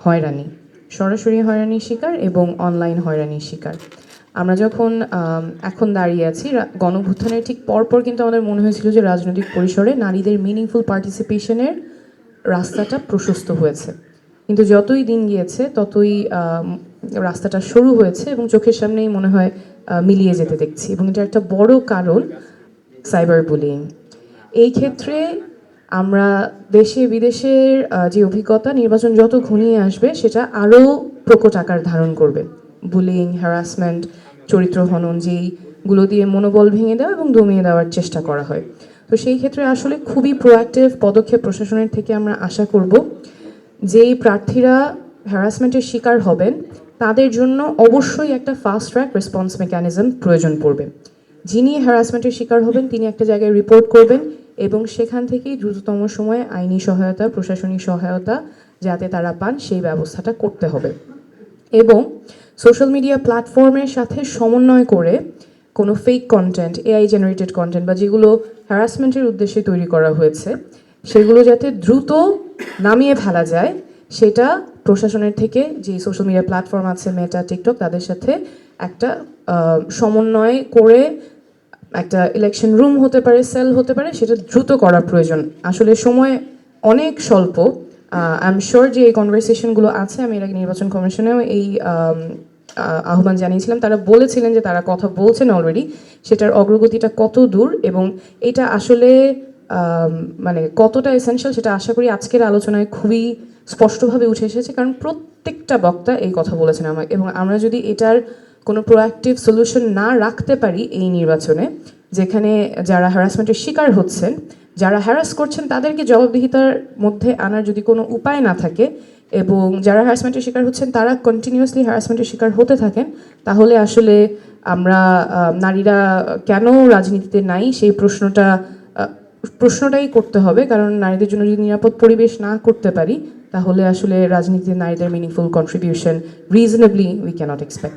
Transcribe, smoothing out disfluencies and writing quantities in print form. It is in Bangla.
হয়রানি, সরাসরি হয়রানির শিকার এবং অনলাইন হয়রানির শিকার। আমরা যখন এখন দাঁড়িয়ে আছি গণঅভ্যুত্থানের ঠিক পরপর কিন্তু আমাদের মনে হয়েছিল যে রাজনৈতিক পরিসরে নারীদের মিনিংফুল পার্টিসিপেশনের রাস্তাটা প্রশস্ত হয়েছে, কিন্তু যতই দিন গিয়েছে ততই রাস্তাটা শুরু হয়েছে এবং চোখের সামনেই মনে হয় মিলিয়ে যেতে দেখছি, এবং এটা একটা বড় কারণ সাইবার বুলিং। এই ক্ষেত্রে আমরা দেশে বিদেশের যে অভিজ্ঞতা, নির্বাচন যত ঘনিয়ে আসবে সেটা আরও প্রকট আকার ধারণ করবে। বুলিং, হ্যারাসমেন্ট, চরিত্র হনন, যেইগুলো দিয়ে মনোবল ভেঙে দেওয়া এবং দমিয়ে দেওয়ার চেষ্টা করা হয়। তো সেই ক্ষেত্রে আসলে খুবই প্রোঅ্যাক্টিভ পদক্ষেপ প্রশাসনের থেকে আমরা আশা করব। যেই প্রার্থীরা হ্যারাসমেন্টের শিকার হবেন তাদের জন্য অবশ্যই একটা ফাস্ট ট্র্যাক রেসপন্স মেকানিজম প্রয়োজন পড়বে। যিনি হ্যারাসমেন্টের শিকার হবেন তিনি একটা জায়গায় রিপোর্ট করবেন এবং সেখান থেকেই দ্রুততম সময়ে আইনি সহায়তা, প্রশাসনিক সহায়তা যাতে তারা পান সেই ব্যবস্থাটা করতে হবে। এবং সোশ্যাল মিডিয়া প্ল্যাটফর্মের সাথে সমন্বয় করে কোনো fake content, AI generated content বা যেগুলো হ্যারাসমেন্টের উদ্দেশ্যে তৈরি করা হয়েছে সেগুলো যাতে দ্রুত নামিয়ে ফেলা যায়, সেটা প্রশাসনের থেকে যে সোশ্যাল মিডিয়া প্ল্যাটফর্ম আছে, মেটা, টিকটক, তাদের সাথে একটা সমন্বয় করে একটা ইলেকশন রুম হতে পারে, সেল হতে পারে, সেটা দ্রুত করা প্রয়োজন। আসলে সময় অনেক স্বল্প। আই এম শিওর যে এই কনভারসেশনগুলো আছে, আমি এর আগে নির্বাচন কমিশনেও এই আহ্বান জানিয়েছিলাম, তারা বলেছিলেন যে তারা কথা বলছেন অলরেডি, সেটার অগ্রগতিটা কত দূর এবং এটা আসলে মানে কতটা এসেনশিয়াল সেটা আশা করি আজকের আলোচনায় খুবই স্পষ্টভাবে উঠে এসেছে, কারণ প্রত্যেকটা বক্তা এই কথা বলেছেন আমাকে। এবং আমরা যদি এটার কোনো প্রোঅ্যাক্টিভ সলিউশন না রাখতে পারি এই নির্বাচনে, যেখানে যারা হ্যারাসমেন্টের শিকার হচ্ছেন, যারা হ্যারাস করছেন তাদেরকে জবাবদিহিতার মধ্যে আনার যদি কোনো উপায় না থাকে এবং যারা হ্যারাসমেন্টের শিকার হচ্ছেন তারা কন্টিনিউয়াসলি হ্যারাসমেন্টের শিকার হতে থাকেন, তাহলে আসলে আমরা নারীরা কেন রাজনীতিতে নাই সেই প্রশ্নটাই করতে হবে। কারণ নারীদের জন্য যদি নিরাপদ পরিবেশ না করতে পারি তাহলে আসলে রাজনীতিতে নারীদের meaningful contribution reasonably we cannot expect.